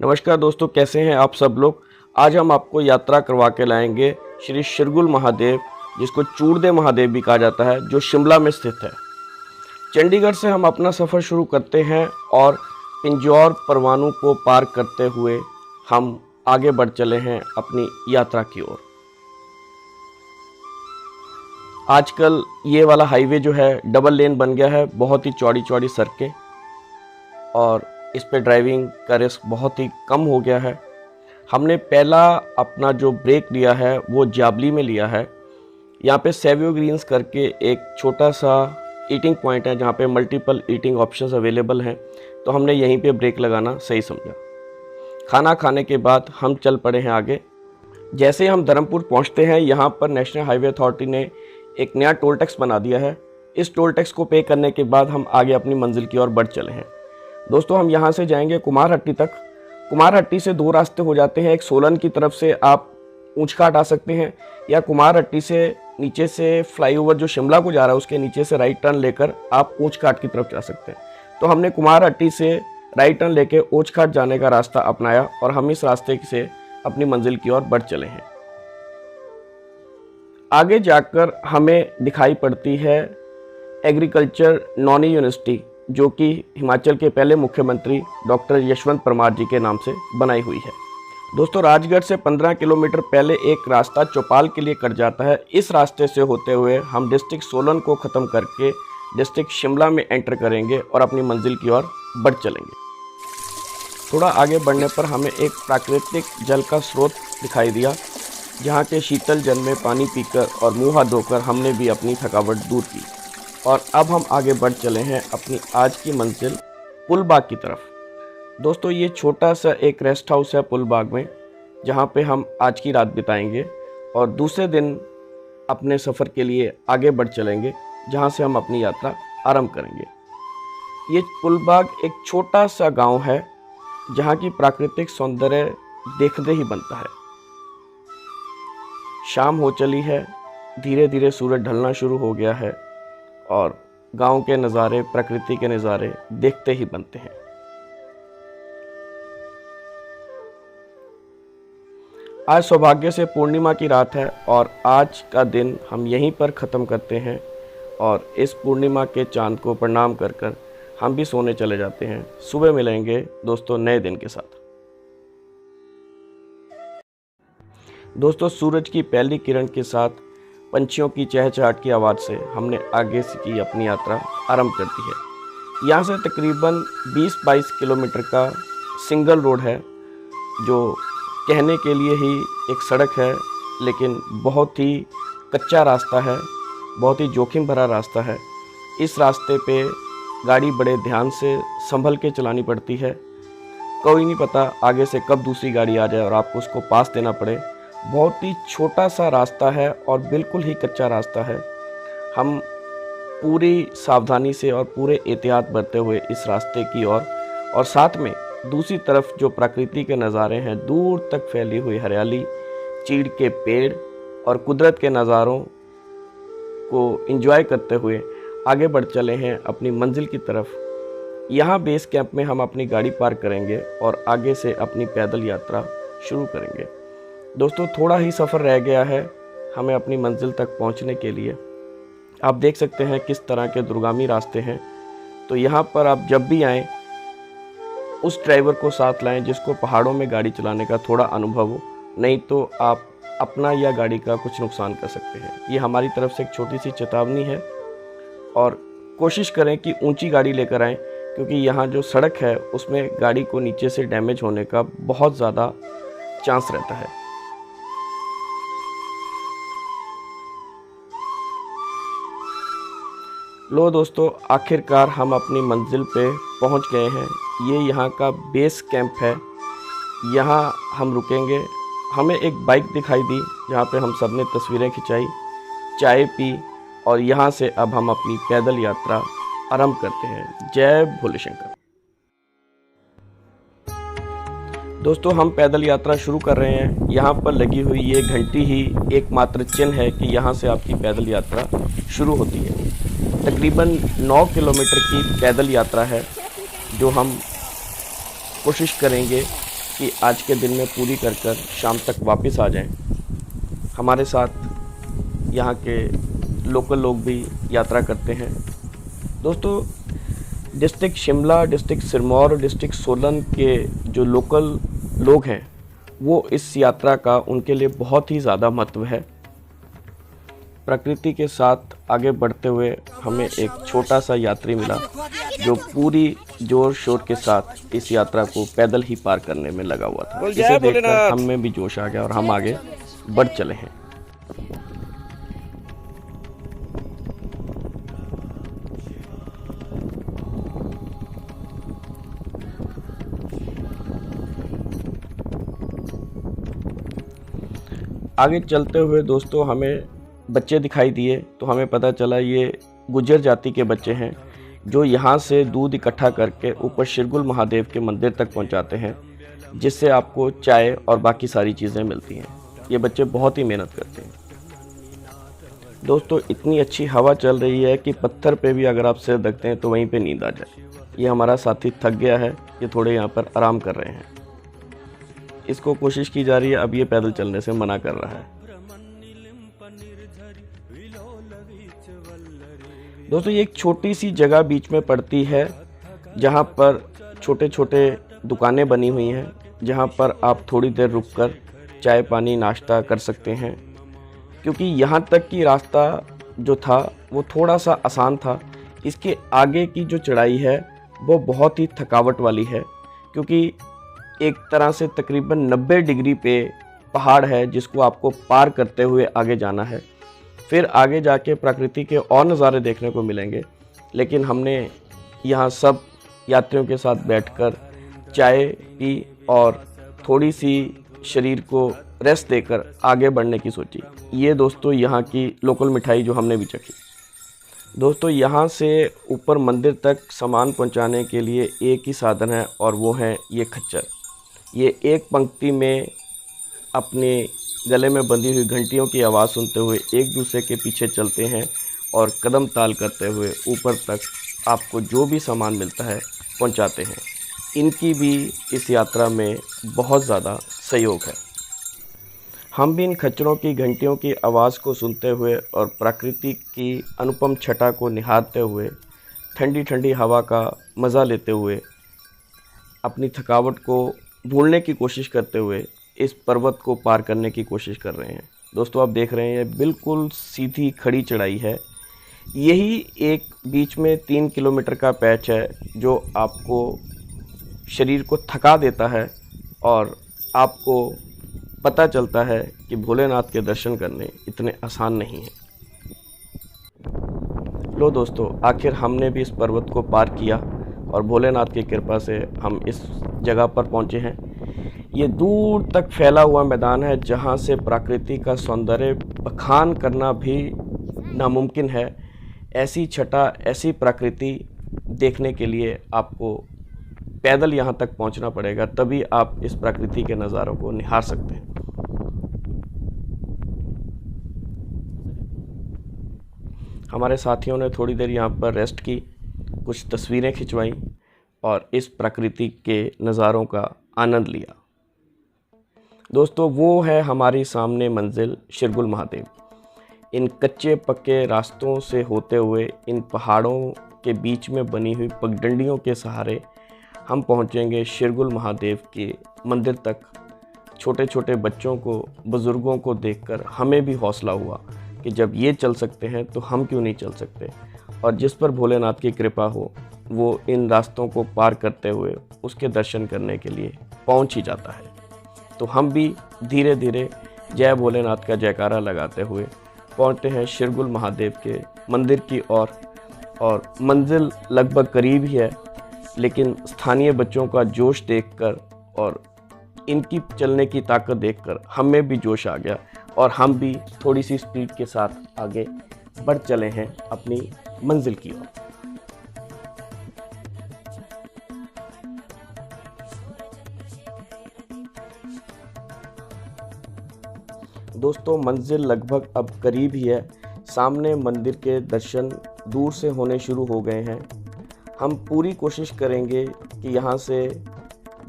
नमस्कार दोस्तों, कैसे हैं आप सब लोग। आज हम आपको यात्रा करवा के लाएंगे श्री शिरगुल महादेव, जिसको चूड़दे महादेव भी कहा जाता है, जो शिमला में स्थित है। चंडीगढ़ से हम अपना सफ़र शुरू करते हैं और पिंजौर परवाणू को पार करते हुए हम आगे बढ़ चले हैं अपनी यात्रा की ओर। आजकल ये वाला हाईवे जो है डबल लेन बन गया है, बहुत ही चौड़ी चौड़ी सड़कें, और इस पे ड्राइविंग का रिस्क बहुत ही कम हो गया है। हमने पहला अपना जो ब्रेक लिया है वो जाबली में लिया है। यहाँ पे सेवियो ग्रीन्स करके एक छोटा सा ईटिंग पॉइंट है जहाँ पे मल्टीपल ईटिंग ऑप्शंस अवेलेबल हैं, तो हमने यहीं पे ब्रेक लगाना सही समझा। खाना खाने के बाद हम चल पड़े हैं आगे। जैसे हम धर्मपुर पहुँचते हैं, यहाँ पर नेशनल हाईवे अथॉरिटी ने एक नया टोल टैक्स बना दिया है। इस टोल टैक्स को पे करने के बाद हम आगे अपनी मंजिल की ओर बढ़ चले हैं। दोस्तों, हम यहाँ से जाएंगे कुमारहट्टी तक। कुमारहट्टी से दो रास्ते हो जाते हैं, एक सोलन की तरफ से आप ऊंचघाट आ सकते हैं, या कुमारहट्टी से नीचे से फ्लाईओवर जो शिमला को जा रहा है उसके नीचे से राइट टर्न लेकर आप ऊंचघाट की तरफ जा सकते हैं। तो हमने कुमारहट्टी से राइट टर्न लेके ऊंचघाट जाने का रास्ता अपनाया और हम इस रास्ते से अपनी मंजिल की ओर बढ़ चले हैं। आगे जाकर हमें दिखाई पड़ती है एग्रीकल्चर नॉनी यूनिवर्सिटी, जो कि हिमाचल के पहले मुख्यमंत्री डॉक्टर यशवंत परमार जी के नाम से बनाई हुई है। दोस्तों, राजगढ़ से 15 किलोमीटर पहले एक रास्ता चौपाल के लिए कट जाता है। इस रास्ते से होते हुए हम डिस्ट्रिक्ट सोलन को ख़त्म करके डिस्ट्रिक्ट शिमला में एंटर करेंगे और अपनी मंजिल की ओर बढ़ चलेंगे। थोड़ा आगे बढ़ने पर हमें एक प्राकृतिक जल का स्रोत दिखाई दिया, जहाँ के शीतल जल में पानी पीकर और मुँह हाथ धोकर हमने भी अपनी थकावट दूर की। और अब हम आगे बढ़ चले हैं अपनी आज की मंजिल पुलबाग की तरफ। दोस्तों, ये छोटा सा एक रेस्ट हाउस है पुलबाग में, जहाँ पे हम आज की रात बिताएंगे और दूसरे दिन अपने सफ़र के लिए आगे बढ़ चलेंगे, जहाँ से हम अपनी यात्रा आरंभ करेंगे। ये पुलबाग एक छोटा सा गांव है, जहाँ की प्राकृतिक सौंदर्य देखते ही बनता है। शाम हो चली है, धीरे धीरे सूरज ढलना शुरू हो गया है और गांव के नज़ारे, प्रकृति के नज़ारे देखते ही बनते हैं। आज सौभाग्य से पूर्णिमा की रात है और आज का दिन हम यहीं पर ख़त्म करते हैं और इस पूर्णिमा के चांद को प्रणाम कर कर हम भी सोने चले जाते हैं। सुबह मिलेंगे दोस्तों नए दिन के साथ। दोस्तों, सूरज की पहली किरण के साथ पंछियों की चहचहाट की आवाज़ से हमने आगे से की अपनी यात्रा आरंभ कर दी है। यहाँ से तकरीबन 20-22 किलोमीटर का सिंगल रोड है, जो कहने के लिए ही एक सड़क है, लेकिन बहुत ही कच्चा रास्ता है, बहुत ही जोखिम भरा रास्ता है। इस रास्ते पे गाड़ी बड़े ध्यान से संभल के चलानी पड़ती है। कोई नहीं पता आगे से कब दूसरी गाड़ी आ जाए और आपको उसको पास देना पड़े। बहुत ही छोटा सा रास्ता है और बिल्कुल ही कच्चा रास्ता है। हम पूरी सावधानी से और पूरे एहतियात बरते हुए इस रास्ते की ओर, और साथ में दूसरी तरफ जो प्रकृति के नज़ारे हैं, दूर तक फैली हुई हरियाली, चीड़ के पेड़ और कुदरत के नज़ारों को एंजॉय करते हुए आगे बढ़ चले हैं अपनी मंजिल की तरफ। यहाँ बेस कैंप में हम अपनी गाड़ी पार्क करेंगे और आगे से अपनी पैदल यात्रा शुरू करेंगे। दोस्तों, थोड़ा ही सफ़र रह गया है हमें अपनी मंजिल तक पहुंचने के लिए। आप देख सकते हैं किस तरह के दुर्गामी रास्ते हैं। तो यहाँ पर आप जब भी आएँ, उस ड्राइवर को साथ लाएं जिसको पहाड़ों में गाड़ी चलाने का थोड़ा अनुभव हो, नहीं तो आप अपना या गाड़ी का कुछ नुकसान कर सकते हैं। ये हमारी तरफ से एक छोटी सी चेतावनी है। और कोशिश करें कि ऊंची गाड़ी लेकर आएँ, क्योंकि यहाँ जो सड़क है उसमें गाड़ी को नीचे से डैमेज होने का बहुत ज़्यादा चांस रहता है। लो दोस्तों, आखिरकार हम अपनी मंजिल पे पहुंच गए हैं। ये यहाँ का बेस कैंप है, यहाँ हम रुकेंगे। हमें एक बाइक दिखाई दी जहाँ पे हम सब ने तस्वीरें खिंचाई, चाय पी, और यहाँ से अब हम अपनी पैदल यात्रा आरंभ करते हैं। जय भोले शंकर। दोस्तों, हम पैदल यात्रा शुरू कर रहे हैं। यहाँ पर लगी हुई ये घंटी ही एकमात्र चिन्ह है कि यहाँ से आपकी पैदल यात्रा शुरू होती है। तकरीबन 9 किलोमीटर की पैदल यात्रा है, जो हम कोशिश करेंगे कि आज के दिन में पूरी कर कर शाम तक वापस आ जाएं। हमारे साथ यहाँ के लोकल लोग भी यात्रा करते हैं। दोस्तों, district Shimla, district Sirmaur, district Solan के जो लोकल लोग हैं वो इस यात्रा का उनके लिए बहुत ही ज़्यादा महत्व है। प्रकृति के साथ आगे बढ़ते हुए हमें एक छोटा सा यात्री मिला जो पूरी जोर शोर के साथ इस यात्रा को पैदल ही पार करने में लगा हुआ था। इसे देखकर हम में भी जोश आ गया और हम आगे बढ़ चले हैं। आगे चलते हुए दोस्तों हमें बच्चे दिखाई दिए तो हमें पता चला ये गुज्जर जाति के बच्चे हैं जो यहाँ से दूध इकट्ठा करके ऊपर शिरगुल महादेव के मंदिर तक पहुँचाते हैं, जिससे आपको चाय और बाकी सारी चीज़ें मिलती हैं। ये बच्चे बहुत ही मेहनत करते हैं। दोस्तों, इतनी अच्छी हवा चल रही है कि पत्थर पे भी अगर आप सिर रखते हैं तो वहीं पे नींद आ जाए। ये हमारा साथी थक गया है, ये थोड़े यहाँ पर आराम कर रहे हैं। इसको कोशिश की जा रही है, अब ये पैदल चलने से मना कर रहा है। दोस्तों, ये एक छोटी सी जगह बीच में पड़ती है जहाँ पर छोटे छोटे दुकानें बनी हुई हैं, जहाँ पर आप थोड़ी देर रुककर चाय पानी नाश्ता कर सकते हैं। क्योंकि यहाँ तक की रास्ता जो था वो थोड़ा सा आसान था, इसके आगे की जो चढ़ाई है वो बहुत ही थकावट वाली है, क्योंकि एक तरह से तकरीबन 90 डिग्री पे पहाड़ है जिसको आपको पार करते हुए आगे जाना है। फिर आगे जाके प्रकृति के और नज़ारे देखने को मिलेंगे, लेकिन हमने यहाँ सब यात्रियों के साथ बैठकर चाय पी और थोड़ी सी शरीर को रेस्ट देकर आगे बढ़ने की सोची। ये दोस्तों यहाँ की लोकल मिठाई जो हमने भी चखी। दोस्तों, यहाँ से ऊपर मंदिर तक सामान पहुँचाने के लिए एक ही साधन है और वो है ये खच्चर। ये एक पंक्ति में अपने गले में बंधी हुई घंटियों की आवाज़ सुनते हुए एक दूसरे के पीछे चलते हैं और कदम ताल करते हुए ऊपर तक आपको जो भी सामान मिलता है पहुंचाते हैं। इनकी भी इस यात्रा में बहुत ज़्यादा सहयोग है। हम भी इन खच्चरों की घंटियों की आवाज़ को सुनते हुए और प्रकृति की अनुपम छटा को निहारते हुए, ठंडी ठंडी हवा का मज़ा लेते हुए, अपनी थकावट को भूलने की कोशिश करते हुए इस पर्वत को पार करने की कोशिश कर रहे हैं। दोस्तों, आप देख रहे हैं बिल्कुल सीधी खड़ी चढ़ाई है। यही एक बीच में 3 किलोमीटर का पैच है जो आपको शरीर को थका देता है और आपको पता चलता है कि भोलेनाथ के दर्शन करने इतने आसान नहीं हैं। लो दोस्तों, आखिर हमने भी इस पर्वत को पार किया और भोलेनाथ की कृपा से हम इस जगह पर पहुंचे हैं। ये दूर तक फैला हुआ मैदान है जहां से प्रकृति का सौंदर्य बखान करना भी नामुमकिन है। ऐसी छटा, ऐसी प्रकृति देखने के लिए आपको पैदल यहाँ तक पहुँचना पड़ेगा, तभी आप इस प्रकृति के नज़ारों को निहार सकते हैं। हमारे साथियों ने थोड़ी देर यहाँ पर रेस्ट की, कुछ तस्वीरें खिंचवाईं और इस प्रकृति के नज़ारों का आनंद लिया। दोस्तों, वो है हमारी सामने मंजिल शिरगुल महादेव। इन कच्चे पक्के रास्तों से होते हुए इन पहाड़ों के बीच में बनी हुई पगडंडियों के सहारे हम पहुंचेंगे शिरगुल महादेव के मंदिर तक। छोटे छोटे बच्चों को, बुज़ुर्गों को देखकर हमें भी हौसला हुआ कि जब ये चल सकते हैं तो हम क्यों नहीं चल सकते। और जिस पर भोलेनाथ की कृपा हो वो इन रास्तों को पार करते हुए उसके दर्शन करने के लिए पहुंच ही जाता है। तो हम भी धीरे धीरे जय भोलेनाथ का जयकारा लगाते हुए पहुंचते हैं शिरगुल महादेव के मंदिर की ओर। और मंजिल लगभग करीब ही है, लेकिन स्थानीय बच्चों का जोश देखकर और इनकी चलने की ताकत देखकर हमें भी जोश आ गया और हम भी थोड़ी सी स्पीड के साथ आगे बढ़ चले हैं अपनी मंजिल की ओर। दोस्तों, मंजिल लगभग अब करीब ही है। सामने मंदिर के दर्शन दूर से होने शुरू हो गए हैं। हम पूरी कोशिश करेंगे कि यहाँ से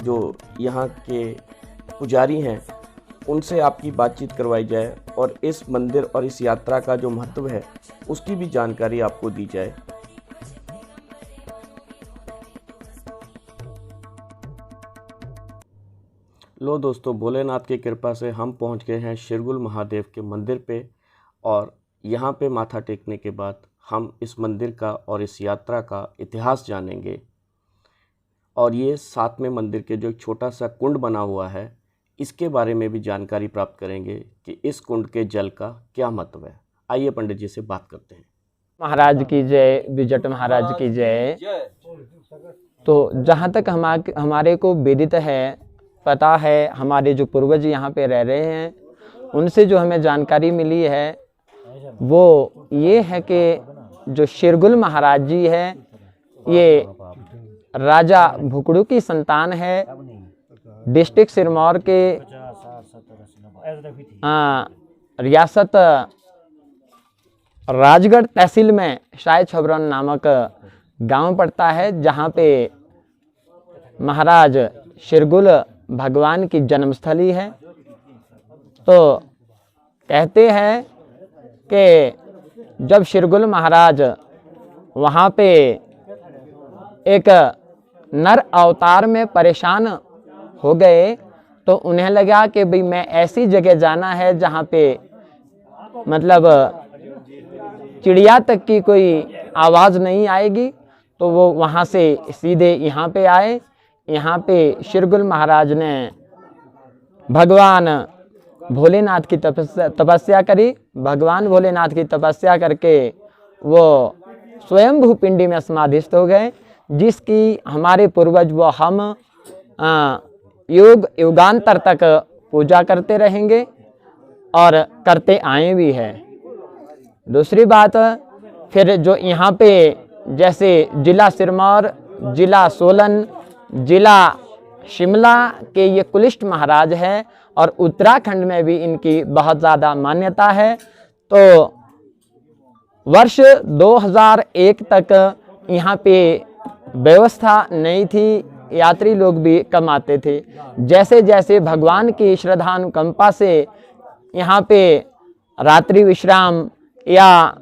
जो यहाँ के पुजारी हैं उनसे आपकी बातचीत करवाई जाए और इस मंदिर और इस यात्रा का जो महत्व है उसकी भी जानकारी आपको दी जाए। लो दोस्तों, भोलेनाथ की कृपा से हम पहुंच गए हैं शिरगुल महादेव के मंदिर पे और यहाँ पे माथा टेकने के बाद हम इस मंदिर का और इस यात्रा का इतिहास जानेंगे। और ये साथ में मंदिर के जो एक छोटा सा कुंड बना हुआ है इसके बारे में भी जानकारी प्राप्त करेंगे कि इस कुंड के जल का क्या महत्व है। आइए पंडित जी से बात करते हैं। महाराज की जय, विजट महाराज की जय। तो जहाँ तक हमारे को विदित है, पता है, हमारे जो पूर्वज यहाँ पे रह रहे हैं उनसे जो हमें जानकारी मिली है वो ये है कि जो शिरगुल महाराज जी है ये राजा भुकड़ू की संतान है। डिस्ट्रिक्ट सिरमौर के रियासत राजगढ़ तहसील में शायद छबरौन नामक गांव पड़ता है, जहां पे महाराज शिरगुल भगवान की जन्मस्थली है। तो कहते हैं कि जब शिरगुल महाराज वहाँ पे एक नर अवतार में परेशान हो गए तो उन्हें लगा कि भाई मैं ऐसी जगह जाना है जहाँ पे मतलब चिड़िया तक की कोई आवाज़ नहीं आएगी। तो वो वहाँ से सीधे यहाँ पे आए। यहाँ पे शिरगुल महाराज ने भगवान भोलेनाथ की तपस्या करी। भगवान भोलेनाथ की तपस्या करके वो स्वयंभू पिंडी में समाधिस्थ हो गए, जिसकी हमारे पूर्वज वो हम युगांतर तक पूजा करते रहेंगे और करते आए भी हैं। दूसरी बात, फिर जो यहाँ पे जैसे जिला सिरमौर, जिला सोलन, जिला शिमला के ये कुलिष्ट महाराज हैं और उत्तराखंड में भी इनकी बहुत ज़्यादा मान्यता है। तो वर्ष 2001 तक यहाँ पे व्यवस्था नहीं थी, यात्री लोग भी कम आते थे। जैसे जैसे भगवान की श्रद्धानुकंपा से यहाँ पे रात्रि विश्राम या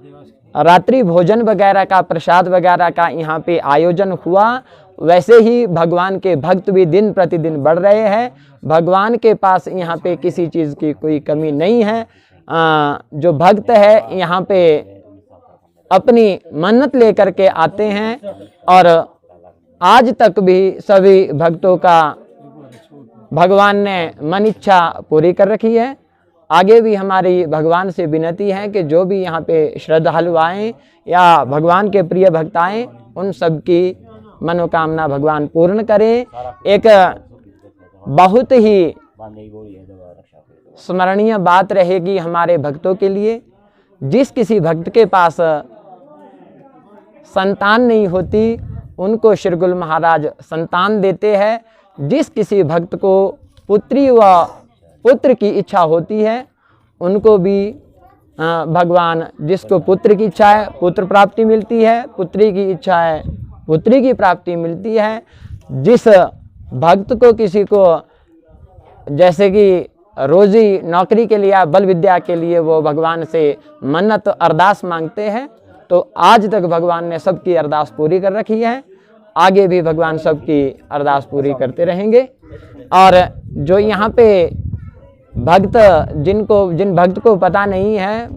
रात्रि भोजन वगैरह का, प्रसाद वगैरह का यहाँ पे आयोजन हुआ, वैसे ही भगवान के भक्त भी दिन प्रतिदिन बढ़ रहे हैं। भगवान के पास यहाँ पे किसी चीज़ की कोई कमी नहीं है। जो भक्त है यहाँ पे अपनी मन्नत लेकर के आते हैं और आज तक भी सभी भक्तों का भगवान ने मन इच्छा पूरी कर रखी है। आगे भी हमारी भगवान से विनती है कि जो भी यहाँ पे श्रद्धालु आएँ या भगवान के प्रिय भक्त आएँ, उन सब की मनोकामना भगवान पूर्ण करे। एक बहुत ही स्मरणीय बात रहेगी हमारे भक्तों के लिए। जिस किसी भक्त के पास संतान नहीं होती उनको शिरगुल महाराज संतान देते हैं। जिस किसी भक्त को पुत्री व पुत्र की इच्छा होती है उनको भी भगवान, जिसको पुत्र की इच्छा है पुत्र प्राप्ति मिलती है, पुत्री की इच्छा है पुत्री की प्राप्ति मिलती है। जिस भक्त को किसी को जैसे कि रोजी नौकरी के लिए या बल विद्या के लिए वो भगवान से मन्नत अरदास मांगते हैं, तो आज तक भगवान ने सबकी अरदास पूरी कर रखी है। आगे भी भगवान सबकी अरदास पूरी करते रहेंगे। और जो यहाँ पे भक्त जिन भक्त को पता नहीं है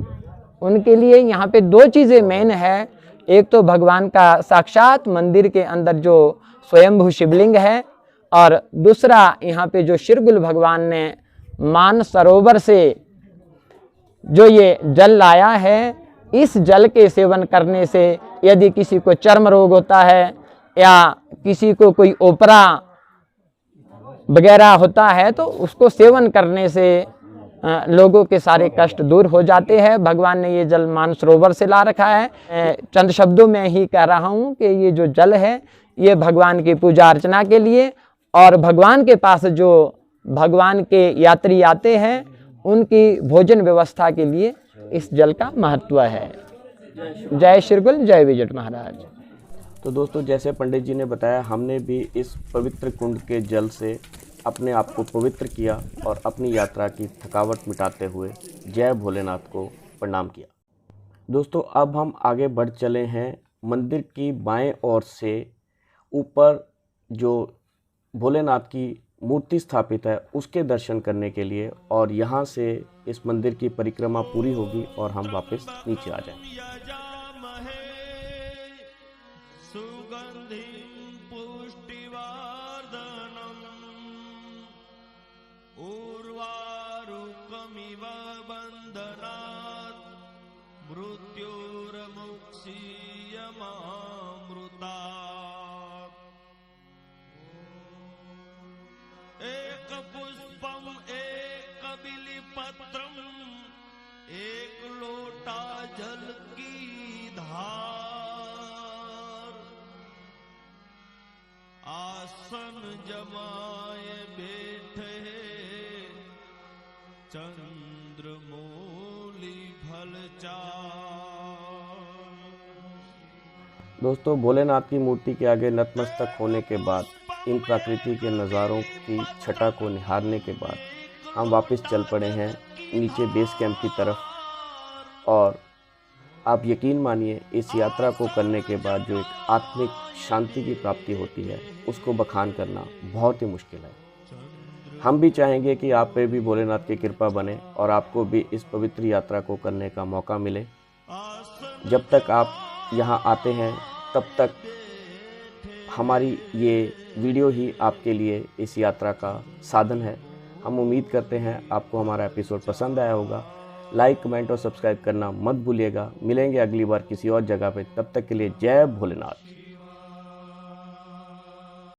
उनके लिए यहाँ पे दो चीज़ें मेन है। एक तो भगवान का साक्षात मंदिर के अंदर जो स्वयंभू शिवलिंग है, और दूसरा यहाँ पे जो शिरगुल भगवान ने मान सरोवर से जो ये जल लाया है, इस जल के सेवन करने से यदि किसी को चर्म रोग होता है या किसी को कोई ओपरा वगैरह होता है तो उसको सेवन करने से लोगों के सारे कष्ट दूर हो जाते हैं। भगवान ने ये जल मानसरोवर से ला रखा है। चंद शब्दों में ही कह रहा हूँ कि ये जो जल है ये भगवान की पूजा अर्चना के लिए और भगवान के पास जो भगवान के यात्री आते हैं उनकी भोजन व्यवस्था के लिए इस जल का महत्व है। जय शिरगुल, जय विजट महाराज। तो दोस्तों, जैसे पंडित जी ने बताया, हमने भी इस पवित्र कुंड के जल से अपने आप को पवित्र किया और अपनी यात्रा की थकावट मिटाते हुए जय भोलेनाथ को प्रणाम किया। दोस्तों, अब हम आगे बढ़ चले हैं मंदिर की बाएं ओर से ऊपर जो भोलेनाथ की मूर्ति स्थापित है उसके दर्शन करने के लिए, और यहाँ से इस मंदिर की परिक्रमा पूरी होगी और हम वापस नीचे आ जाएंगे। एक पुष्पम एक बिलीपत्रम एक लोटा जल की धार, आसन जमाए बैठे चंद्रमौली फल चार। दोस्तों, भोलेनाथ की मूर्ति के आगे नतमस्तक होने के बाद, इन प्रकृति के नज़ारों की छटा को निहारने के बाद हम वापस चल पड़े हैं नीचे बेस कैंप की तरफ। और आप यकीन मानिए, इस यात्रा को करने के बाद जो एक आत्मिक शांति की प्राप्ति होती है उसको बखान करना बहुत ही मुश्किल है। हम भी चाहेंगे कि आप पे भी भोलेनाथ की कृपा बने और आपको भी इस पवित्र यात्रा को करने का मौका मिले। जब तक आप यहाँ आते हैं तब तक हमारी ये वीडियो ही आपके लिए इस यात्रा का साधन है। हम उम्मीद करते हैं आपको हमारा एपिसोड पसंद आया होगा। लाइक, कमेंट और सब्सक्राइब करना मत भूलिएगा। मिलेंगे अगली बार किसी और जगह पे, तब तक के लिए जय भोलेनाथ।